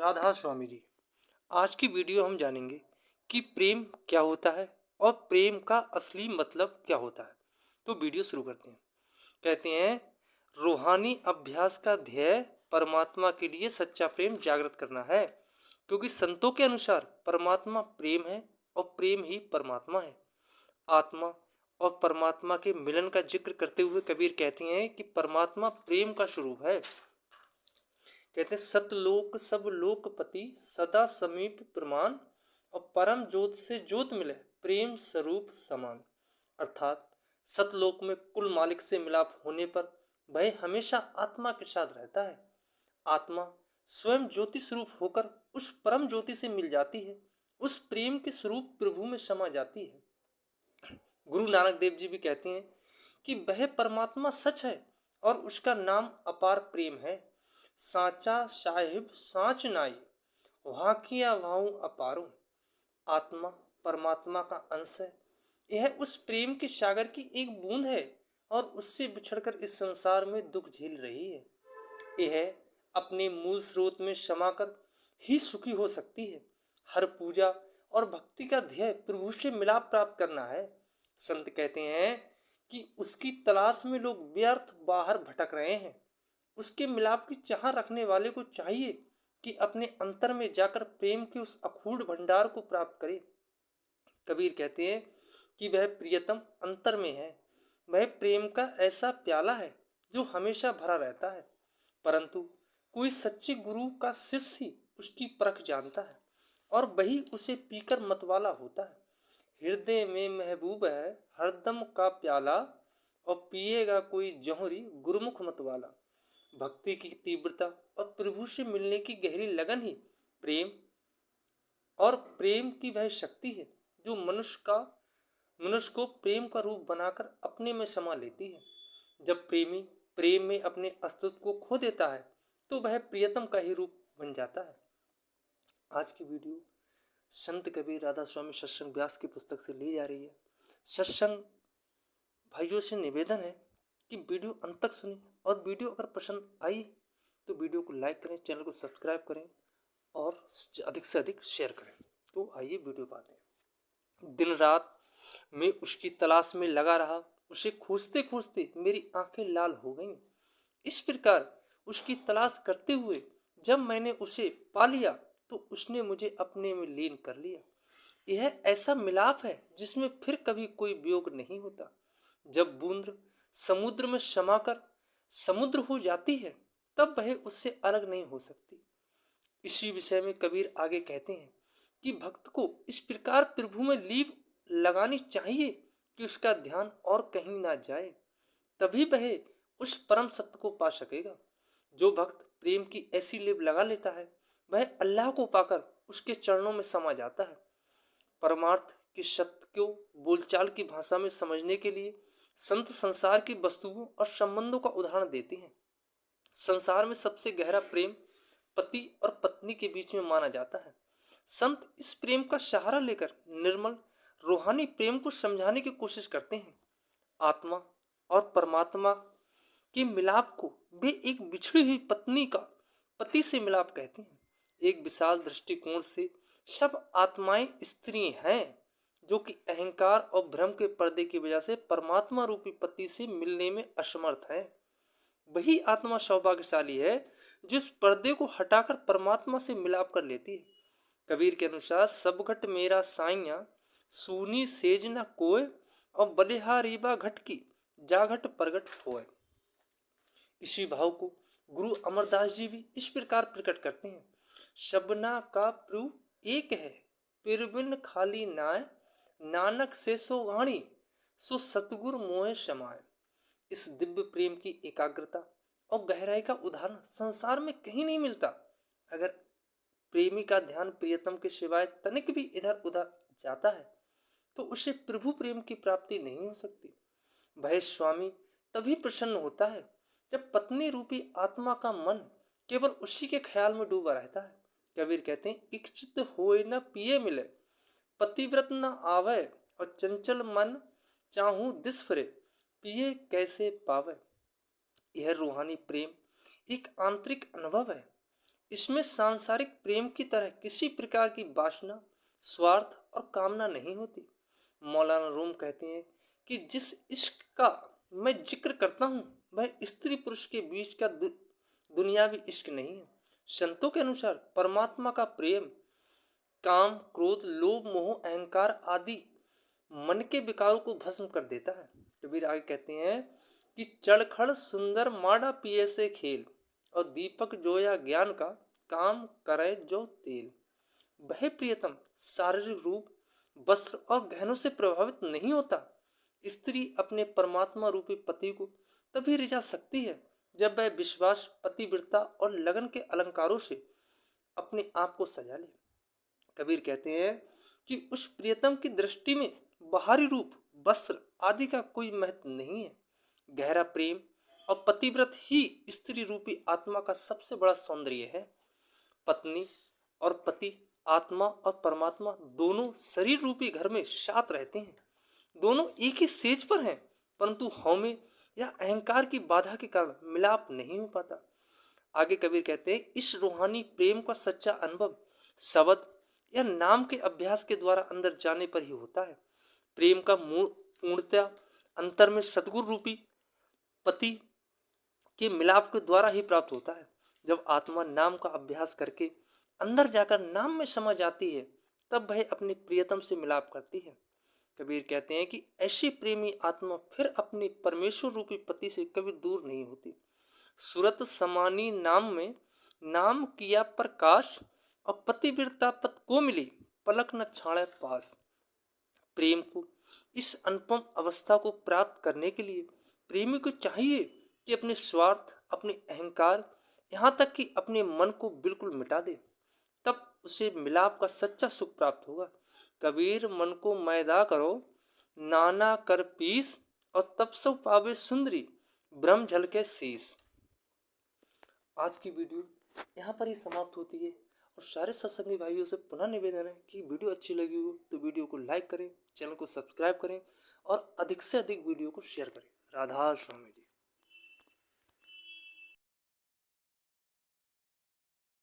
राधा स्वामी जी। आज की वीडियो हम जानेंगे कि प्रेम क्या होता है और प्रेम का असली मतलब क्या होता है। तो वीडियो शुरू करते हैं। कहते हैं, रूहानी अभ्यास का ध्येय परमात्मा के लिए सच्चा प्रेम जागृत करना है, क्योंकि संतों के अनुसार परमात्मा प्रेम है और प्रेम ही परमात्मा है। आत्मा और परमात्मा के मिलन का जिक्र करते हुए कबीर कहते हैं कि परमात्मा प्रेम का स्वरूप है। कहते हैं, सतलोक सब लोकपति सदा समीप प्रमाण और परम ज्योत से ज्योत मिले प्रेम स्वरूप समान। अर्थात सतलोक में कुल मालिक से मिलाप होने पर वह हमेशा आत्मा के साथ रहता है। आत्मा स्वयं ज्योति स्वरूप होकर उस परम ज्योति से मिल जाती है, उस प्रेम के स्वरूप प्रभु में समा जाती है। गुरु नानक देव जी भी कहते हैं कि वह परमात्मा सच है और उसका नाम अपार प्रेम है। साचा साहिब साच नाई वहाँ किया वाहू अपारो। आत्मा परमात्मा का अंश है। यह उस प्रेम के सागर की एक बूंद है और उससे बिछड़कर इस संसार में दुख झेल रही है। यह अपने मूल स्रोत में समाकर ही सुखी हो सकती है। हर पूजा और भक्ति का ध्येय प्रभु से मिलाप प्राप्त करना है। संत कहते हैं कि उसकी तलाश में लोग व्यर्थ बाहर भटक रहे हैं। उसके मिलाप की चाह रखने वाले को चाहिए कि अपने अंतर में जाकर प्रेम के उस अखूट भंडार को प्राप्त करे। कबीर कहते हैं कि वह प्रियतम अंतर में है। वह प्रेम का ऐसा प्याला है जो हमेशा भरा रहता है, परंतु कोई सच्चे गुरु का शिष्य ही उसकी परख जानता है और वही उसे पीकर मतवाला होता है। हृदय में महबूब है हरदम का प्याला और पिएगा कोई जौहरी गुरुमुख मतवाला। भक्ति की तीव्रता और प्रभु से मिलने की गहरी लगन ही प्रेम और प्रेम की वह शक्ति है जो मनुष्य को प्रेम का रूप बनाकर अपने में समा लेती है। जब प्रेमी प्रेम में अपने अस्तित्व को खो देता है तो वह प्रियतम का ही रूप बन जाता है। आज की वीडियो संत कबीर राधा स्वामी सत्संग व्यास की पुस्तक से ली जा रही है। सत्संग भाइयों से निवेदन है कि वीडियो अंत तक सुने और वीडियो अगर पसंद आई तो वीडियो को लाइक करें, चैनल को सब्सक्राइब करें और अधिक से अधिक शेयर करें। तो आइए वीडियो पाते हैं। दिन रात मैं उसकी तलाश में लगा रहा, उसे खोजते खोजते मेरी आंखें लाल हो गईं। इस प्रकार उसकी तलाश करते हुए जब मैंने उसे पा लिया तो उसने मुझे अपने में लीन कर लिया। यह ऐसा मिलाप है जिसमें फिर कभी कोई वियोग नहीं होता। जब बूंद समुद्र में समाकर समुद्र हो जाती है तब वह उससे अलग नहीं हो सकती। इसी विषय में कबीर आगे कहते हैं कि भक्त को इस प्रकार प्रभु में लीव लगानी चाहिए कि उसका ध्यान और कहीं ना जाए, तभी वह उस परम सत्य को पा सकेगा। जो भक्त प्रेम की ऐसी लीव लगा लेता है वह अल्लाह को पाकर उसके चरणों में समा जाता है। परमार्थ के सत्य को बोलचाल की भाषा में समझने के लिए संत संसार की वस्तुओं और संबंधों का उदाहरण देते हैं। संसार में सबसे गहरा प्रेम पति और पत्नी के बीच में माना जाता है। संत इस प्रेम का सहारा लेकर निर्मल रूहानी प्रेम को समझाने की कोशिश करते हैं। आत्मा और परमात्मा के मिलाप को वे एक बिछड़ी हुई पत्नी का पति से मिलाप कहते हैं। एक विशाल दृष्टिकोण से सब आत्माएं स्त्री हैं जो कि अहंकार और भ्रम के पर्दे की वजह से परमात्मा रूपी पति से मिलने में असमर्थ है। वही आत्मा सौभाग्यशाली है जिस पर्दे को हटाकर परमात्मा से मिलाप कर लेती है। कबीर के अनुसार सब घट मेरा साइया सूनी सेज न कोय और बलिहारीबा घट की जाघट प्रगट होए। इसी भाव को गुरु अमरदास जी भी इस प्रकार प्रकट करते हैं। शबना का प्रभु एक है फिर बिन खाली नाय नानक से सो वाणी सो सतगुरु मोह समाए। इस दिव्य प्रेम की एकाग्रता और गहराई का उदाहरण संसार में कहीं नहीं मिलता। अगर प्रेमी का ध्यान प्रियतम के सिवाय तनिक भी इधर उधर जाता है तो उसे प्रभु प्रेम की प्राप्ति नहीं हो सकती। वह स्वामी तभी प्रसन्न होता है जब पत्नी रूपी आत्मा का मन केवल उसी के ख्याल में डूबा रहता है। कबीर कहते हैं, इच्छित होए न पिए मिले पतिव्रत न आवे और चंचल मन चाहूं दिस फिरे पिए कैसे पावे। यह रूहानी प्रेम एक आंतरिक अनुभव है। इसमें सांसारिक प्रेम की तरह किसी प्रकार की वासना, स्वार्थ और कामना नहीं होती। मौलाना रूम कहते हैं कि जिस इश्क का मैं जिक्र करता हूँ वह स्त्री पुरुष के बीच का दुनियावी इश्क नहीं है। संतों के अनुसार परमात्मा का प्रेम काम, क्रोध, लोभ, मोह, अहंकार आदि मन के विकारों को भस्म कर देता है। कबीर आगे कहते हैं कि चड़खड़ सुंदर माड़ा पिए से खेल और दीपक जोया ज्ञान का काम करे जो तेल। वह प्रियतम शारीरिक रूप, वस्त्र और गहनों से प्रभावित नहीं होता। स्त्री अपने परमात्मा रूपी पति को तभी रिझा सकती है जब वह विश्वास, पतिव्रता और लगन के अलंकारों से अपने आप को सजा ले। कबीर कहते हैं कि उस प्रियतम की दृष्टि में बाहरी रूप, वस्त्र आदि का कोई महत्व नहीं है। गहरा प्रेम और पतिव्रत ही स्त्री रूपी आत्मा का सबसे बड़ा सौंदर्य है। पत्नी और पति, आत्मा और परमात्मा दोनों शरीर रूपी घर में साथ रहते हैं। दोनों एक ही सेज पर हैं, परंतु हौमे या अहंकार की बाधा के कारण मिलाप नहीं हो पाता। आगे कबीर कहते हैं इस रूहानी प्रेम का सच्चा अनुभव शब्द या नाम के अभ्यास के द्वारा अंदर जाने पर ही होता है। प्रेम का मूल पूर्णतया अंतर में सदगुरु रूपी पति के मिलाप के द्वारा ही प्राप्त होता है। जब आत्मा नाम का अभ्यास करके अंदर जाकर नाम में समा जाती है तब वह अपने प्रियतम से मिलाप करती है। कबीर कहते हैं कि ऐसी प्रेमी आत्मा फिर अपने परमेश्वर रूपी पति से कभी दूर नहीं होती। सूरत समानी नाम में नाम किया प्रकाश और पतिव्रता पत को मिली पलक न छाड़े पास। प्रेम को इस अनुपम अवस्था को प्राप्त करने के लिए प्रेमी को चाहिए कि अपने स्वार्थ, अपने अहंकार, यहाँ तक कि अपने मन को बिल्कुल मिटा दे, तब उसे मिलाप का सच्चा सुख प्राप्त होगा। कबीर मन को मैदा करो, नाना कर पीस और तब सब पावे सुंदरी, ब्रह्म झलके शीस। आज की वीडियो यहाँ पर ही समाप्त होती है और सारे सत्संगी भाइयों से पुनः निवेदन है कि वीडियो अच्छी लगी हो तो वीडियो को लाइक करें, चैनल को सब्सक्राइब करें और अधिक से अधिक वीडियो को शेयर करें। राधा स्वामी जी।